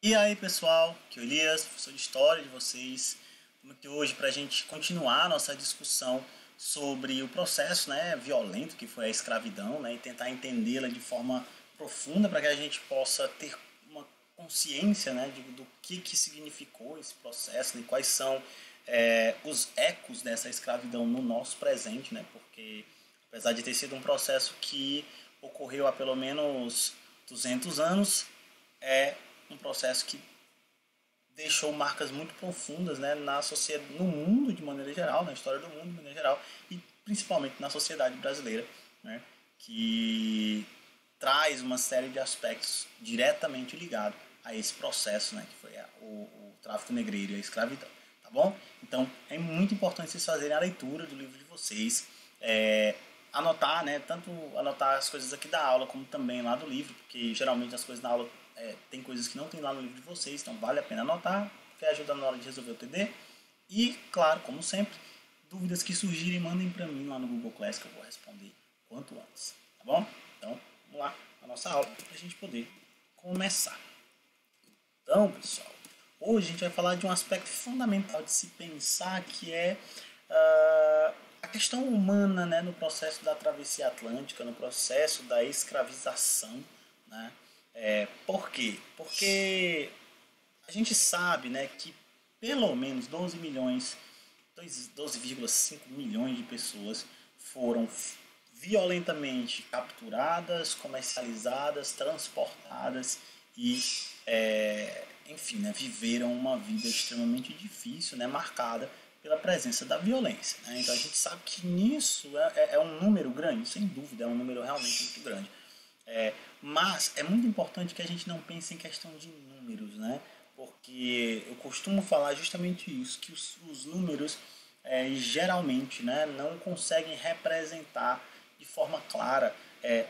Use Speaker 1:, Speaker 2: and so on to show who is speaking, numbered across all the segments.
Speaker 1: E aí pessoal, aqui é o Elias, professor de História de vocês. Estamos aqui hoje para a gente continuar a nossa discussão sobre o processo violento que foi a escravidão, e tentar entendê-la de forma profunda para que a gente possa ter uma consciência do que significou esse processo e quais são os ecos dessa escravidão no nosso presente, porque apesar de ter sido um processo que ocorreu há pelo menos 200 anos, é um processo que deixou marcas muito profundas na sociedade, no mundo de maneira geral, na história do mundo de maneira geral, e principalmente na sociedade brasileira, que traz uma série de aspectos diretamente ligados a esse processo, que foi o tráfico negreiro e a escravidão. Tá bom? Então é muito importante vocês fazerem a leitura do livro de vocês, anotar, tanto anotar as coisas aqui da aula como também lá do livro, porque geralmente as coisas na aula tem coisas que não tem lá no livro de vocês, então vale a pena anotar, que ajuda na hora de resolver o TD. E, claro, como sempre, dúvidas que surgirem, mandem para mim lá no Google Class que eu vou responder quanto antes, tá bom? Então, vamos lá, a nossa aula, para a gente poder começar. Então, pessoal, hoje a gente vai falar de um aspecto fundamental de se pensar, que é a questão humana, no processo da travessia atlântica, no processo da escravização, por quê? Porque a gente sabe que pelo menos 12,5 milhões de pessoas foram violentamente capturadas, comercializadas, transportadas e, enfim, viveram uma vida extremamente difícil, marcada pela presença da violência. Então a gente sabe que nisso é um número grande, sem dúvida, é um número realmente muito grande. Mas é muito importante que a gente não pense em questão de números, porque eu costumo falar justamente isso, que os números geralmente não conseguem representar de forma clara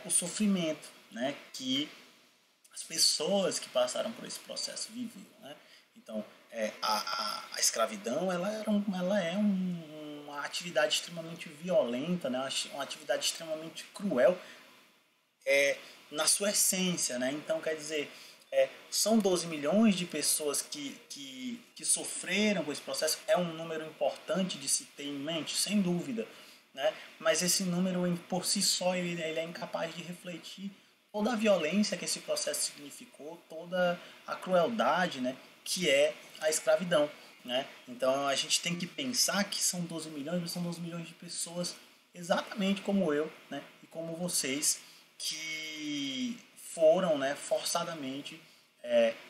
Speaker 1: o sofrimento que as pessoas que passaram por esse processo viviam. Então a escravidão ela é uma atividade extremamente violenta, uma atividade extremamente cruel, na sua essência, Então, quer dizer, são 12 milhões de pessoas que sofreram com esse processo, é um número importante de se ter em mente, sem dúvida, Mas esse número, por si só, ele é incapaz de refletir toda a violência que esse processo significou, toda a crueldade, que é a escravidão, Então, a gente tem que pensar que são 12 milhões, mas são 12 milhões de pessoas exatamente como eu, e como vocês, que foram forçadamente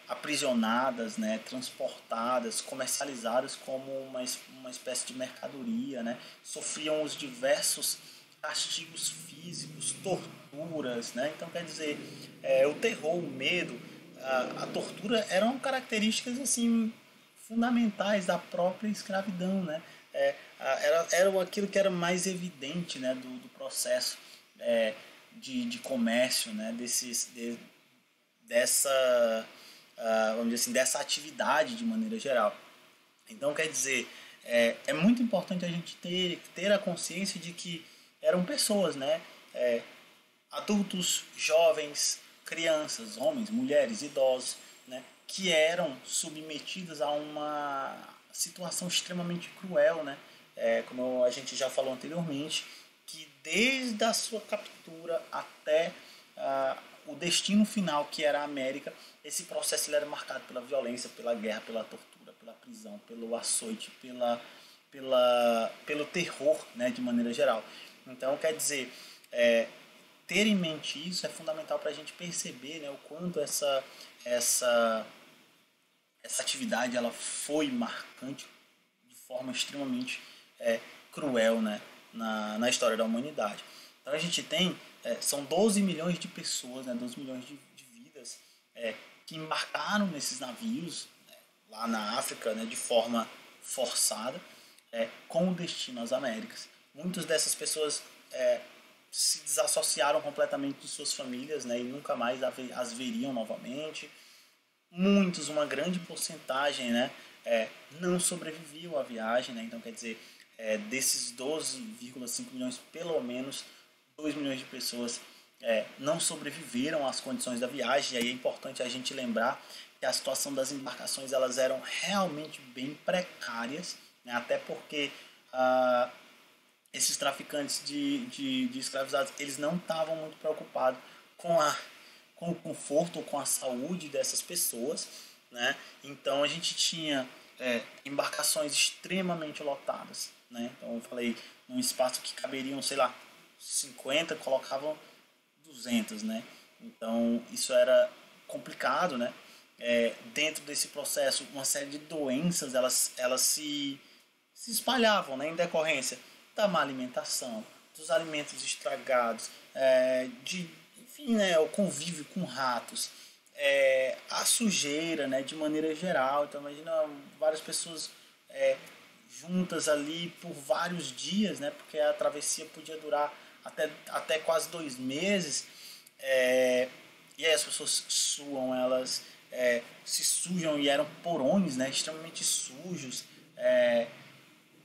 Speaker 1: aprisionadas, transportadas, comercializadas como uma espécie de mercadoria, sofriam os diversos castigos físicos, torturas, Então, quer dizer, o terror, o medo, a tortura eram características assim fundamentais da própria escravidão, era aquilo que era mais evidente, do processo de comércio, dessa, vamos dizer assim, dessa atividade de maneira geral. Então, quer dizer, é muito importante a gente ter a consciência de que eram pessoas, adultos, jovens, crianças, homens, mulheres, idosos, que eram submetidos a uma situação extremamente cruel, como a gente já falou anteriormente, que desde a sua captura até o destino final, que era a América, esse processo ele era marcado pela violência, pela guerra, pela tortura, pela prisão, pelo açoite, pelo terror, de maneira geral. Então, quer dizer, ter em mente isso é fundamental para a gente perceber o quanto essa atividade ela foi marcante de forma extremamente cruel, na história da humanidade. Então a gente tem, são 12 milhões de pessoas, 12 milhões de vidas que embarcaram nesses navios lá na África, de forma forçada, com o destino às Américas. Muitas dessas pessoas se desassociaram completamente de suas famílias, e nunca mais as veriam novamente. Muitos, uma grande porcentagem, não sobreviviam à viagem, Então, quer dizer, desses 12,5 milhões, pelo menos 2 milhões de pessoas não sobreviveram às condições da viagem. E aí é importante a gente lembrar que a situação das embarcações elas eram realmente bem precárias, né? Até porque esses traficantes de escravizados, eles não estavam muito preocupados com o conforto ou com a saúde dessas pessoas, né? Então a gente tinha embarcações extremamente lotadas, né? Então eu falei, num espaço que caberiam, sei lá, 50, colocavam 200, né? Então isso era complicado, né? Dentro desse processo, uma série de doenças elas se espalhavam, né? Em decorrência da má alimentação, dos alimentos estragados, enfim, né? O convívio com ratos, a sujeira, né? De maneira geral. Então imagina várias pessoas juntas ali por vários dias, né? Porque a travessia podia durar até quase 2 meses. E aí as pessoas suam, elas se sujam e eram porões, né, extremamente sujos,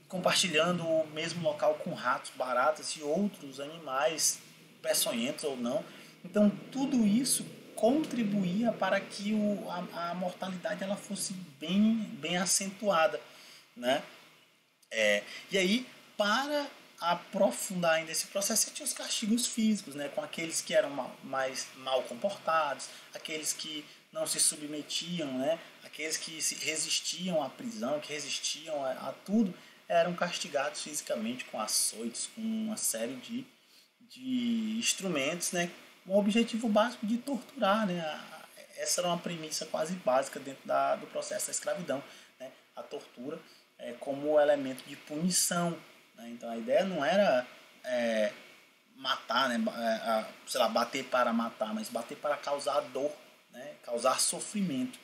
Speaker 1: compartilhando o mesmo local com ratos, baratas e outros animais, peçonhentos ou não. Então tudo isso contribuía para que a mortalidade ela fosse bem acentuada, né? E aí, para aprofundar ainda esse processo, você tinha os castigos físicos, né, com aqueles que eram mais mal comportados, aqueles que não se submetiam, né, aqueles que se resistiam à prisão, que resistiam a tudo, eram castigados fisicamente com açoites, com uma série de instrumentos, né, com o objetivo básico de torturar, né. Essa era uma premissa quase básica dentro do processo da escravidão, né, a tortura como elemento de punição. Então a ideia não era matar, né? Sei lá, bater para matar, mas bater para causar dor, né? Causar sofrimento.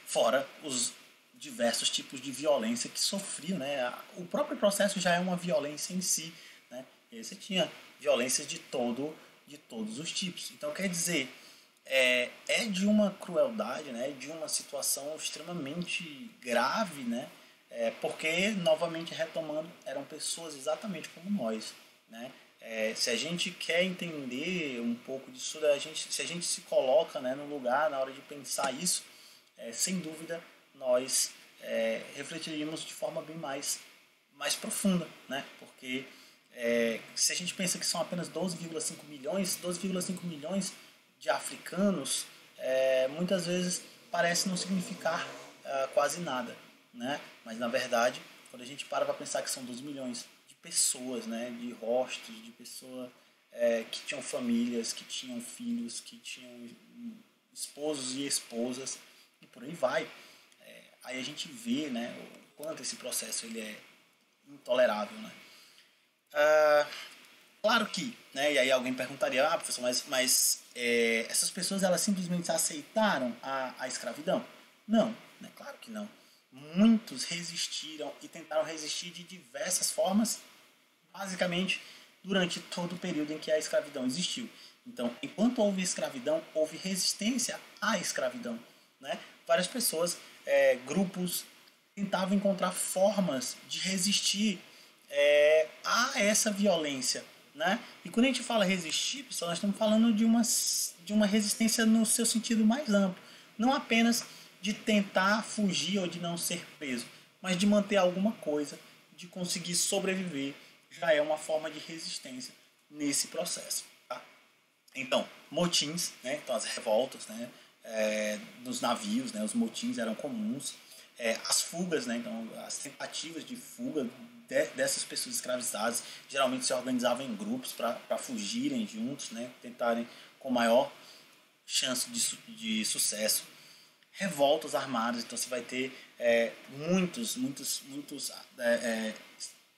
Speaker 1: Fora os diversos tipos de violência que sofriam, né? O próprio processo já é uma violência em si, né? E aí você tinha violências de todos os tipos. Então quer dizer, é de uma crueldade, né? De uma situação extremamente grave, né? Porque, novamente retomando, eram pessoas exatamente como nós, né? Se a gente quer entender um pouco disso, se a gente se coloca, né, no lugar, na hora de pensar isso, sem dúvida, nós refletiríamos de forma bem mais profunda, né? Porque se a gente pensa que são apenas 12,5 milhões de africanos, muitas vezes parece não significar quase nada, né? Mas na verdade, quando a gente para pensar que são 12 milhões de pessoas, né? De rostos, de pessoas que tinham famílias, que tinham filhos, que tinham esposos e esposas, e por aí vai. Aí a gente vê, né, o quanto esse processo ele é intolerável, né? Claro que, né, e aí alguém perguntaria, professor, mas essas pessoas elas simplesmente aceitaram a escravidão? Não, né, claro que não. Muitos resistiram e tentaram resistir de diversas formas, basicamente durante todo o período em que a escravidão existiu. Então, enquanto houve escravidão, houve resistência à escravidão, né? Várias pessoas, grupos, tentavam encontrar formas de resistir a essa violência, né? E quando a gente fala resistir, pessoal, nós estamos falando de uma resistência no seu sentido mais amplo, não apenas de tentar fugir ou de não ser preso, mas de manter alguma coisa, de conseguir sobreviver, já é uma forma de resistência nesse processo. Tá? Então, motins, né? Então as revoltas, né? Dos navios, né? Os motins eram comuns, as fugas, né? Então as tentativas de fuga dessas pessoas escravizadas geralmente se organizavam em grupos para fugirem juntos, né? Tentarem com maior chance de sucesso. Revoltas armadas, então você vai ter muitos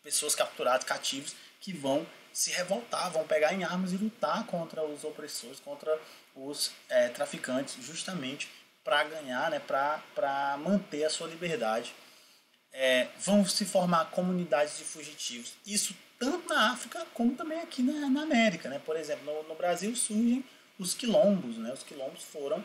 Speaker 1: pessoas capturadas, cativos, que vão se revoltar, vão pegar em armas e lutar contra os opressores, contra os traficantes, justamente para ganhar, né, para manter a sua liberdade. Vão se formar comunidades de fugitivos, isso tanto na África como também aqui na América, né? Por exemplo, no Brasil surgem os quilombos, né? Os quilombos foram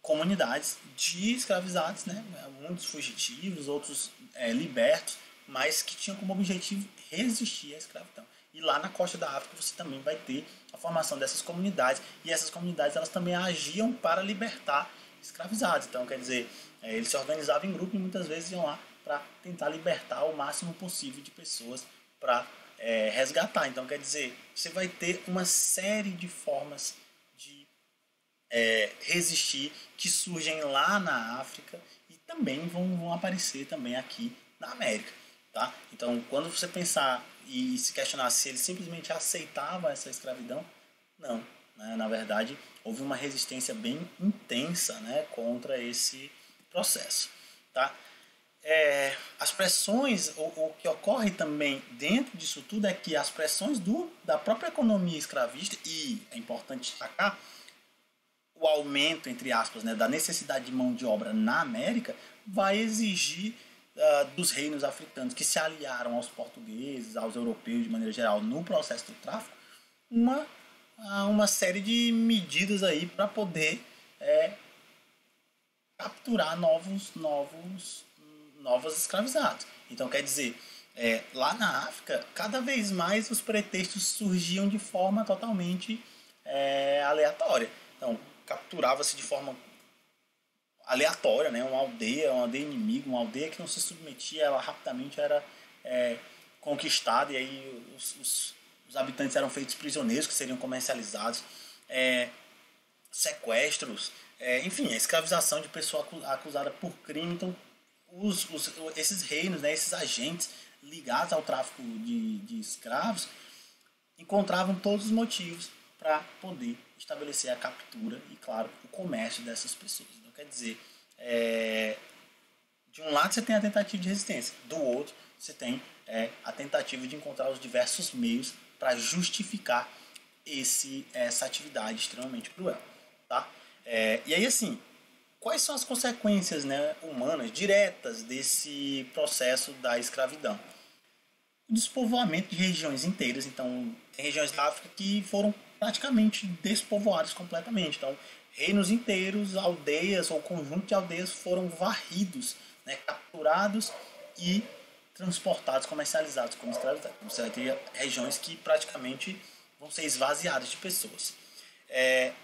Speaker 1: comunidades de escravizados, né? Muitos fugitivos, outros libertos, mas que tinham como objetivo resistir à escravidão. E lá na costa da África você também vai ter a formação dessas comunidades. E essas comunidades elas também agiam para libertar escravizados. Então, quer dizer, eles se organizavam em grupo e muitas vezes iam lá para tentar libertar o máximo possível de pessoas para resgatar. Então, quer dizer, você vai ter uma série de formas de resistir que surgem lá na África e também vão aparecer também aqui na América. Tá? Então, quando você pensar e se questionar se ele simplesmente aceitava essa escravidão, não. Né? Na verdade, houve uma resistência bem intensa, né, contra esse processo. Tá? As pressões, o que ocorre também dentro disso tudo é que as pressões da própria economia escravista, e é importante destacar, o aumento, entre aspas, né, da necessidade de mão de obra na América vai exigir dos reinos africanos que se aliaram aos portugueses, aos europeus de maneira geral no processo do tráfico, uma série de medidas aí para poder capturar novos escravizados. Então, quer dizer, lá na África, cada vez mais os pretextos surgiam de forma totalmente aleatória. Então, capturava-se de forma aleatória, né? Uma aldeia inimiga, uma aldeia que não se submetia, ela rapidamente era conquistada e aí os habitantes eram feitos prisioneiros que seriam comercializados, sequestros, enfim, a escravização de pessoa acusada por crime. Então, esses reinos, né, esses agentes ligados ao tráfico de escravos encontravam todos os motivos para poder estabelecer a captura e, claro, o comércio dessas pessoas. Então, quer dizer, de um lado você tem a tentativa de resistência, do outro você tem a tentativa de encontrar os diversos meios para justificar essa atividade extremamente cruel. Tá? E aí, assim, quais são as consequências, né, humanas diretas desse processo da escravidão? O despovoamento de regiões inteiras. Então, tem regiões da África que foram praticamente despovoadas completamente. Então, reinos inteiros, aldeias ou conjunto de aldeias foram varridos, né, capturados e transportados, comercializados como escravizados. Você vai ter regiões que praticamente vão ser esvaziadas de pessoas.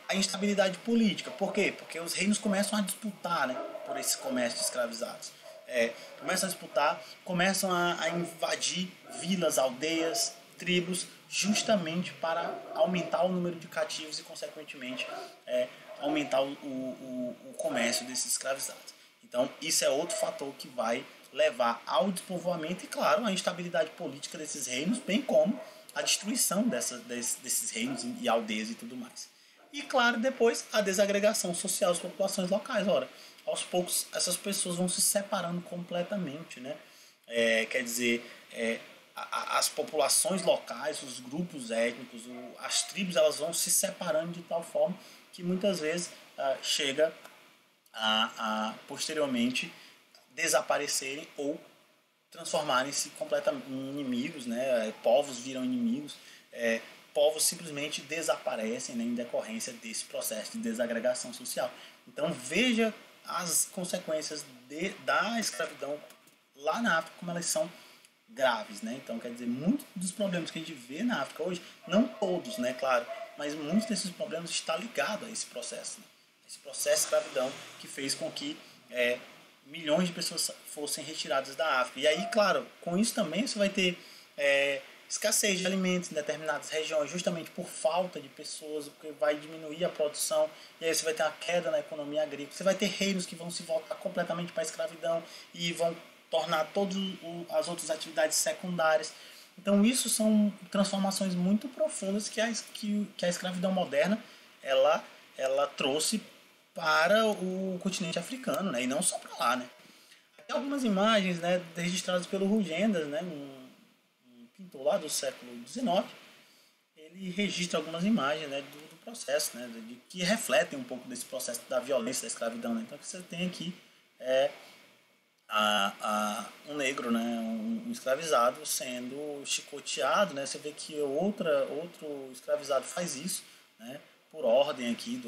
Speaker 1: A instabilidade política. Por quê? Porque os reinos começam a disputar, né, por esse comércio de escravizados. Começam a disputar, começam a invadir vilas, aldeias, tribos, justamente para aumentar o número de cativos e, consequentemente, aumentar o comércio desses escravizados. Então, isso é outro fator que vai levar ao despovoamento e, claro, à instabilidade política desses reinos, bem como a destruição desses reinos e aldeias e tudo mais. E, claro, depois a desagregação social das populações locais. Ora, aos poucos essas pessoas vão se separando completamente, né? Quer dizer, as populações locais, os grupos étnicos, as tribos, elas vão se separando de tal forma que muitas vezes chega a posteriormente desaparecerem ou transformarem-se completamente em inimigos, né? Povos viram inimigos, povos simplesmente desaparecem, né, em decorrência desse processo de desagregação social. Então veja as consequências da escravidão lá na África, como elas são graves, né? Então, quer dizer, muitos dos problemas que a gente vê na África hoje, não todos, né, claro, mas muitos desses problemas estão ligados a esse processo, né? Esse processo de escravidão que fez com que milhões de pessoas fossem retiradas da África. E aí, claro, com isso também você vai ter escassez de alimentos em determinadas regiões, justamente por falta de pessoas, porque vai diminuir a produção, e aí você vai ter uma queda na economia agrícola. Você vai ter reinos que vão se voltar completamente para a escravidão e vão tornar todas as outras atividades secundárias. Então isso são transformações muito profundas que a escravidão moderna ela trouxe para o continente africano, né? E não só para lá, né? Tem algumas imagens, né, registradas pelo Rugendas, né, um pintor lá do século XIX. Ele registra algumas imagens, né, do processo, né, que refletem um pouco desse processo da violência da escravidão, né? Então você tem aqui um negro, né, um escravizado sendo chicoteado, né? Você vê que outro escravizado faz isso, né, por ordem aqui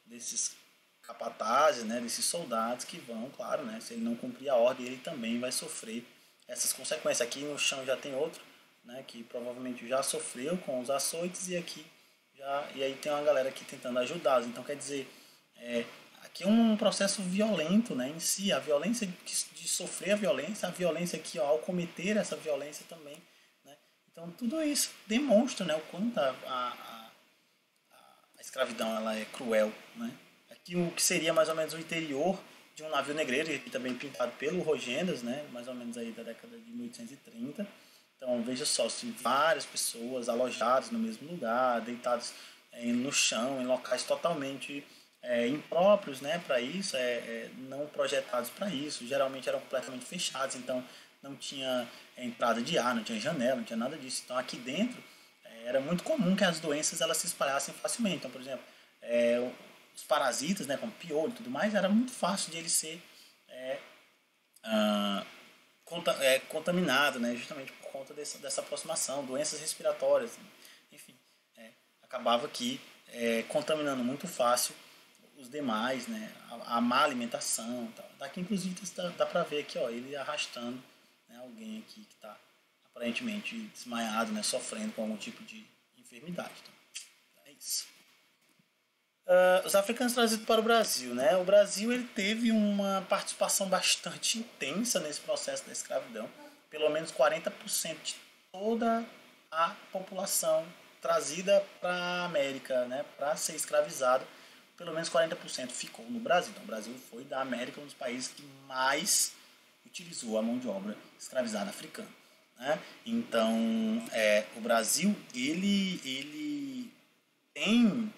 Speaker 1: desses capatazes, né, desses soldados que vão, claro, né, se ele não cumprir a ordem, ele também vai sofrer essas consequências. Aqui no chão já tem outro né, que provavelmente já sofreu com os açoites e aqui e aí tem uma galera aqui tentando ajudá-los. Então, quer dizer, aqui é um processo violento, né, em si, a violência de sofrer a violência aqui, ó, ao cometer essa violência também, né. Então, tudo isso demonstra, né, o quanto a escravidão ela é cruel, né. Aqui o que seria mais ou menos o interior de um navio negreiro, e também pintado pelo Rogendas, né, mais ou menos aí da década de 1830. Então, veja só, se várias pessoas alojadas no mesmo lugar, deitadas no chão, em locais totalmente impróprios, né, para isso, não projetados para isso, geralmente eram completamente fechados, então não tinha entrada de ar, não tinha janela, não tinha nada disso. Então, aqui dentro, era muito comum que as doenças elas se espalhassem facilmente. Então, por exemplo, os parasitas, né, como piolho e tudo mais, era muito fácil de ele ser contaminado, né, justamente por conta dessa aproximação, doenças respiratórias, enfim, acabava aqui contaminando muito fácil os demais, né, a má alimentação, tal. Daqui inclusive dá para ver aqui, ó, ele arrastando, né, alguém aqui que está aparentemente desmaiado, né, sofrendo com algum tipo de enfermidade. Então, é isso. Os africanos trazidos para o Brasil, né? O Brasil ele teve uma participação bastante intensa nesse processo da escravidão. Pelo menos 40% de toda a população trazida para a América, né, para ser escravizada, pelo menos 40% ficou no Brasil. Então, o Brasil foi da América um dos países que mais utilizou a mão de obra escravizada africana, né? Então, o Brasil ele tem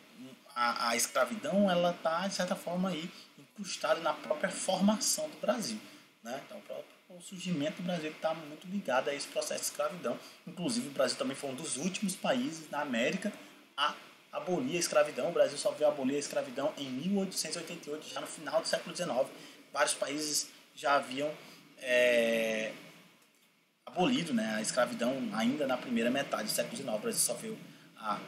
Speaker 1: a escravidão, ela está, de certa forma, aí, incrustada na própria formação do Brasil, né? Então, o surgimento do Brasil está muito ligado a esse processo de escravidão. Inclusive, o Brasil também foi um dos últimos países na América a abolir a escravidão. O Brasil só veio abolir a escravidão em 1888, já no final do século XIX. Vários países já haviam abolido, né, a escravidão ainda na primeira metade do século XIX. O Brasil só veio a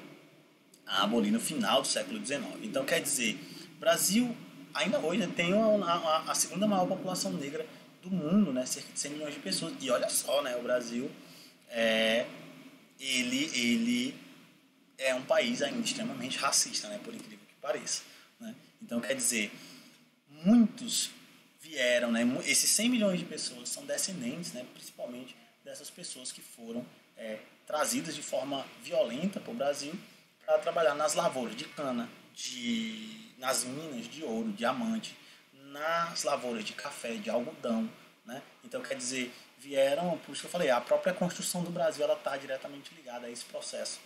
Speaker 1: abolir no final do século XIX. Então, quer dizer, o Brasil ainda hoje tem a segunda maior população negra do mundo, né, cerca de 100 milhões de pessoas. E olha só, né, o Brasil ele é um país ainda extremamente racista, né, por incrível que pareça, né? Então, quer dizer, muitos vieram, né, esses 100 milhões de pessoas são descendentes, né, principalmente dessas pessoas que foram trazidas de forma violenta para o Brasil para trabalhar nas lavouras de cana, nas minas de ouro, diamante, nas lavouras de café, de algodão, né? Então, quer dizer, vieram, por isso que eu falei, a própria construção do Brasil ela está diretamente ligada a esse processo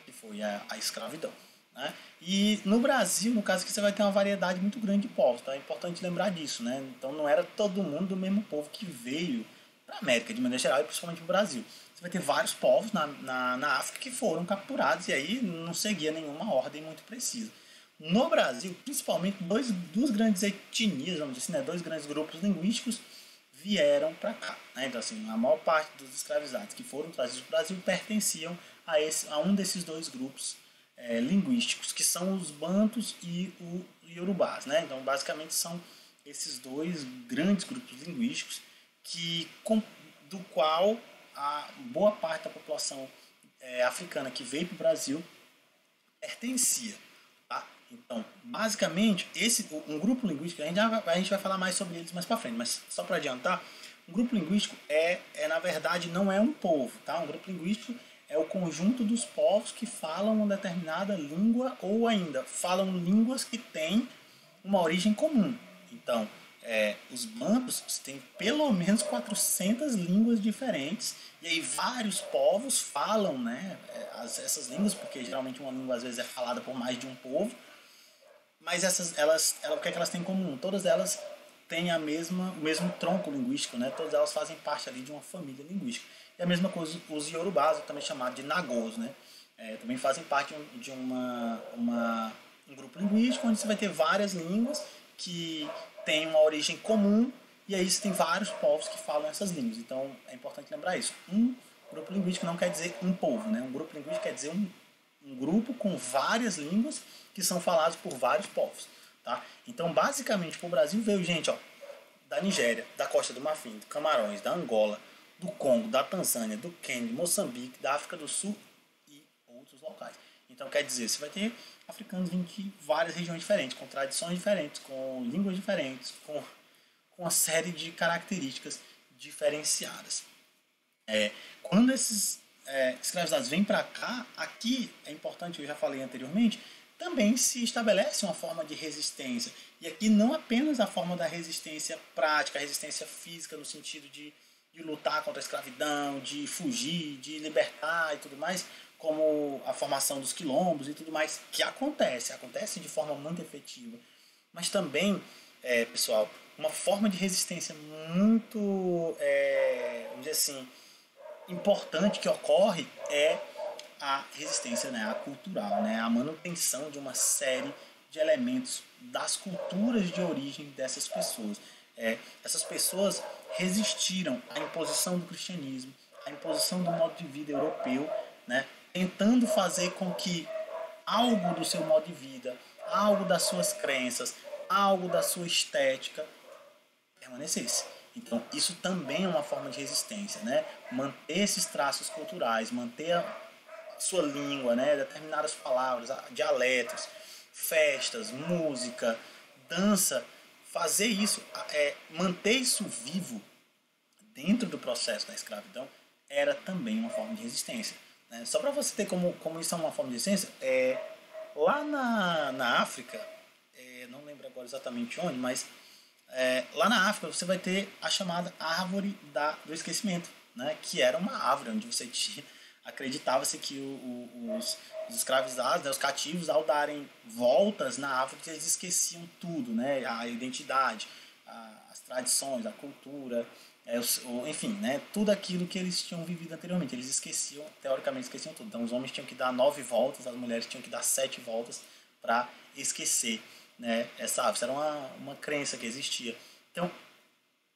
Speaker 1: que foi a escravidão, né? E no Brasil, no caso aqui, você vai ter uma variedade muito grande de povos, então é importante lembrar disso, né? Então não era todo mundo do mesmo povo que veio para a América, de maneira geral, e principalmente no Brasil. Você vai ter vários povos na África que foram capturados e aí não seguia nenhuma ordem muito precisa. No Brasil, principalmente, duas grandes etnias, vamos dizer assim, né, dois grandes grupos linguísticos vieram para cá, né? Então, assim, a maior parte dos escravizados que foram trazidos para o Brasil pertenciam a um desses dois grupos linguísticos, que são os bantus e o iorubás, né? Então, basicamente, são esses dois grandes grupos linguísticos do qual a boa parte da população africana que veio para o Brasil pertencia. Tá? Então, basicamente, um grupo linguístico, a gente vai falar mais sobre eles mais para frente, mas só para adiantar, um grupo linguístico na verdade, não é um povo. Tá? Um grupo linguístico é o conjunto dos povos que falam uma determinada língua ou ainda falam línguas que têm uma origem comum. Então, os bantus têm pelo menos 400 línguas diferentes e aí vários povos falam, né, essas línguas, porque geralmente uma língua às vezes é falada por mais de um povo, mas o que é que elas têm em comum? Todas elas têm o mesmo tronco linguístico, né? Todas elas fazem parte ali de uma família linguística. E a mesma coisa os iorubás, também chamados de nagôs, né? Também fazem parte de um grupo linguístico onde você vai ter várias línguas que têm uma origem comum e aí você tem vários povos que falam essas línguas. Então é importante lembrar isso. Um grupo linguístico não quer dizer um povo, né? Um grupo linguístico quer dizer um grupo com várias línguas que são faladas por vários povos. Tá? Então, basicamente, para o Brasil veio gente da Nigéria, da Costa do Marfim, do Camarões, da Angola, do Congo, da Tanzânia, do Quênia, de Moçambique, da África do Sul e outros locais. Então, quer dizer, você vai ter africanos vindo de várias regiões diferentes, com tradições diferentes, com línguas diferentes, com uma série de características diferenciadas. Quando esses escravizados vêm para cá, aqui é importante, eu já falei anteriormente, também se estabelece uma forma de resistência. E aqui não apenas a forma da resistência prática, a resistência física, no sentido de lutar contra a escravidão, de fugir, de libertar e tudo mais, como a formação dos quilombos e tudo mais, que acontece de forma muito efetiva. Mas também, pessoal, uma forma de resistência muito, vamos dizer assim, importante que ocorre é a resistência, né, a cultural, né, a manutenção de uma série de elementos das culturas de origem dessas pessoas. Essas pessoas resistiram à imposição do cristianismo, à imposição do modo de vida europeu, né, tentando fazer com que algo do seu modo de vida, algo das suas crenças, algo da sua estética permanecesse. Então, isso também é uma forma de resistência, né? Manter esses traços culturais, manter a sua língua, né? Determinadas palavras, dialetos, festas, música, dança, fazer isso, manter isso vivo dentro do processo da escravidão era também uma forma de resistência. Né? Só para você ter como isso é uma forma de resistência, lá na África, não lembro agora exatamente onde, mas lá na África você vai ter a chamada árvore do esquecimento, né? Que era uma árvore onde você acreditava-se que os escravizados, né, os cativos, ao darem voltas na árvore, eles esqueciam tudo, né? A identidade, as tradições, a cultura, enfim, né? Tudo aquilo que eles tinham vivido anteriormente. Eles esqueciam, teoricamente esqueciam tudo. Então os homens tinham que dar 9 voltas, as mulheres tinham que dar 7 voltas para esquecer, né, essa árvore. Isso era uma crença que existia. Então,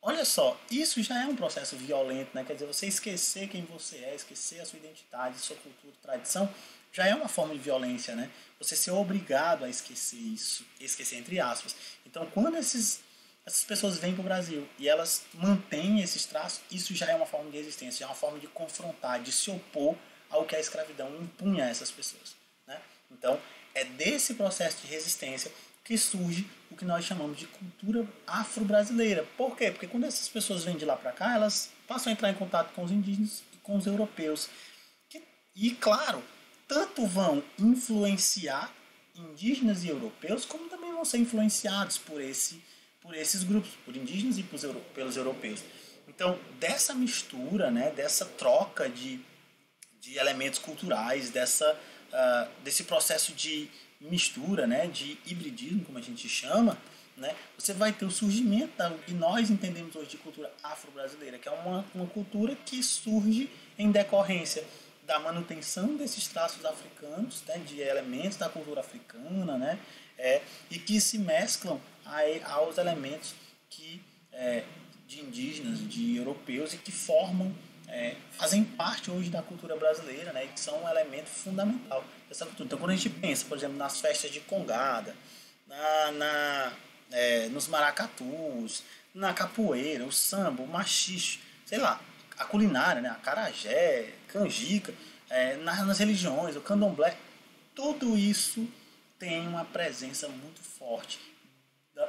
Speaker 1: olha só, isso já é um processo violento, né? Quer dizer, você esquecer quem você é, esquecer a sua identidade, sua cultura, tradição, já é uma forma de violência, né? Você ser obrigado a esquecer isso, esquecer entre aspas. Então, quando essas pessoas vêm para o Brasil e elas mantêm esses traços, isso já é uma forma de resistência, já é uma forma de confrontar, de se opor ao que a escravidão impunha a essas pessoas, né? Então, é desse processo de resistência que surge o que nós chamamos de cultura afro-brasileira. Por quê? Porque quando essas pessoas vêm de lá para cá, elas passam a entrar em contato com os indígenas e com os europeus. E, claro, tanto vão influenciar indígenas e europeus, como também vão ser influenciados por esses grupos, por indígenas e pelos europeus. Então, dessa mistura, né, dessa troca de elementos culturais, desse processo de mistura, né, de hibridismo, como a gente chama, né, você vai ter o surgimento do que nós entendemos hoje de cultura afro-brasileira, que é uma cultura que surge em decorrência da manutenção desses traços africanos, né, de elementos da cultura africana, né, e que se mesclam aos elementos de indígenas, de europeus, e que fazem parte hoje da cultura brasileira, né, e que são um elemento fundamental dessa cultura. Então, quando a gente pensa, por exemplo, nas festas de congada, nos maracatus, na capoeira, o samba, o maxixe, sei lá, a culinária, né, a acarajé, canjica, nas religiões, o candomblé, tudo isso tem uma presença muito forte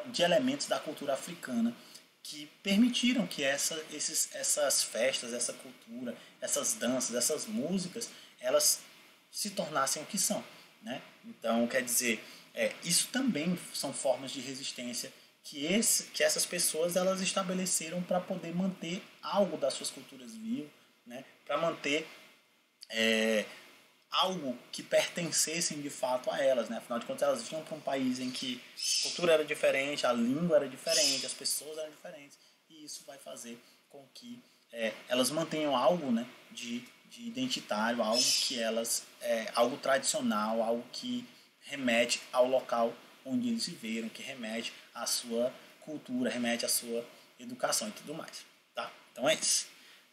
Speaker 1: de elementos da cultura africana que permitiram que essas festas, essa cultura, essas danças, essas músicas, elas se tornassem o que são, né? Então, quer dizer, isso também são formas de resistência que essas pessoas elas estabeleceram para poder manter algo das suas culturas vivo, né? Para manter algo que pertencessem de fato a elas, né? Afinal de contas, elas vinham para um país em que a cultura era diferente, a língua era diferente, as pessoas eram diferentes, e isso vai fazer com que elas mantenham algo, né, de identitário, algo que algo tradicional, algo que remete ao local onde eles viveram, que remete à sua cultura, remete à sua educação e tudo mais, tá? Então é isso.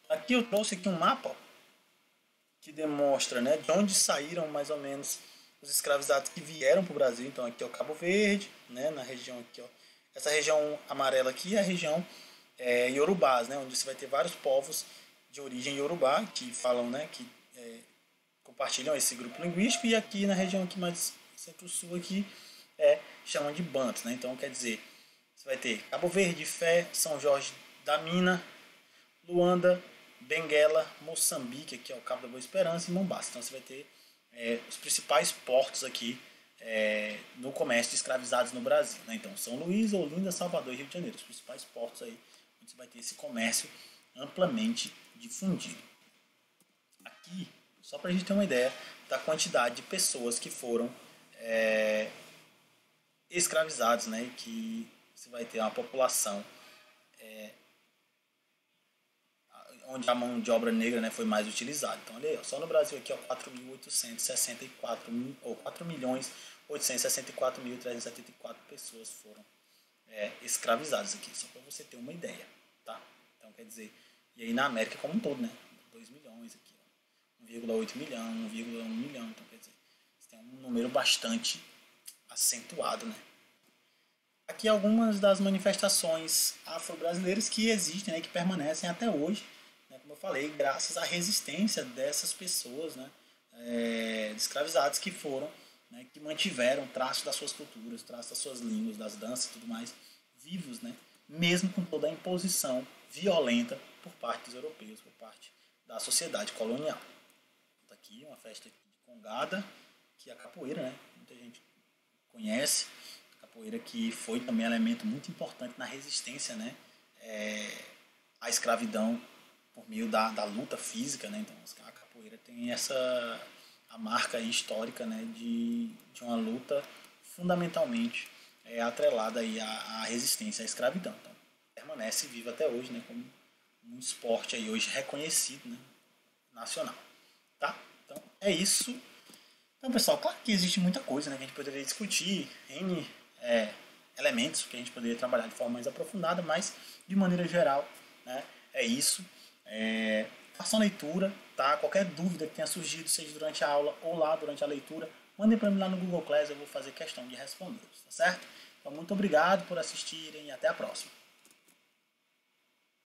Speaker 1: Aqui eu trouxe aqui um mapa, ó, que demonstra, né, de onde saíram mais ou menos os escravizados que vieram para o Brasil. Então aqui é o Cabo Verde, né, na região aqui, ó, essa região amarela aqui é a região Iorubás, né, onde você vai ter vários povos de origem iorubá, que falam, né, que compartilham esse grupo linguístico, e aqui na região aqui mais centro-sul aqui chamam de bantos, né? Então quer dizer, você vai ter Cabo Verde, Fé, São Jorge da Mina, Luanda, Benguela, Moçambique, aqui é o Cabo da Boa Esperança, e Mombasa. Então você vai ter os principais portos aqui no comércio de escravizados no Brasil, né? Então São Luís, Olinda, Salvador e Rio de Janeiro, os principais portos aí onde você vai ter esse comércio amplamente difundido. Aqui, só para a gente ter uma ideia da quantidade de pessoas que foram escravizados, né? Que você vai ter uma população onde a mão de obra negra, né, foi mais utilizada. Então, olha aí, só no Brasil aqui, 4.864.374 pessoas foram escravizadas aqui, só para você ter uma ideia, tá? Então, quer dizer, e aí na América como um todo, né, 2 milhões aqui, 1,8 milhão, 1,1 milhão, então quer dizer, você tem um número bastante acentuado, né? Aqui algumas das manifestações afro-brasileiras que existem, né, que permanecem até hoje, né, como eu falei, graças à resistência dessas pessoas, né, escravizadas que foram, né, que mantiveram traços das suas culturas, traços das suas línguas, das danças e tudo mais, vivos, né, mesmo com toda a imposição violenta por parte dos europeus, por parte da sociedade colonial. Então, aqui uma festa de congada, que é a capoeira, né, muita gente conhece, capoeira que foi também um elemento muito importante na resistência, né, à escravidão por meio da luta física, né? Então a capoeira tem a marca histórica, né, de uma luta fundamentalmente atrelada aí à resistência à escravidão. Então permanece viva até hoje, né, como um esporte aí hoje reconhecido, né, nacional, tá? Então é isso. Então, pessoal, claro que existe muita coisa, né, que a gente poderia discutir, N elementos que a gente poderia trabalhar de forma mais aprofundada, mas de maneira geral, né, é isso. Façam a leitura, tá? Qualquer dúvida que tenha surgido, seja durante a aula ou lá durante a leitura, mandem para mim lá no Google Class, eu vou fazer questão de responder, tá certo? Então, muito obrigado por assistirem e até a próxima.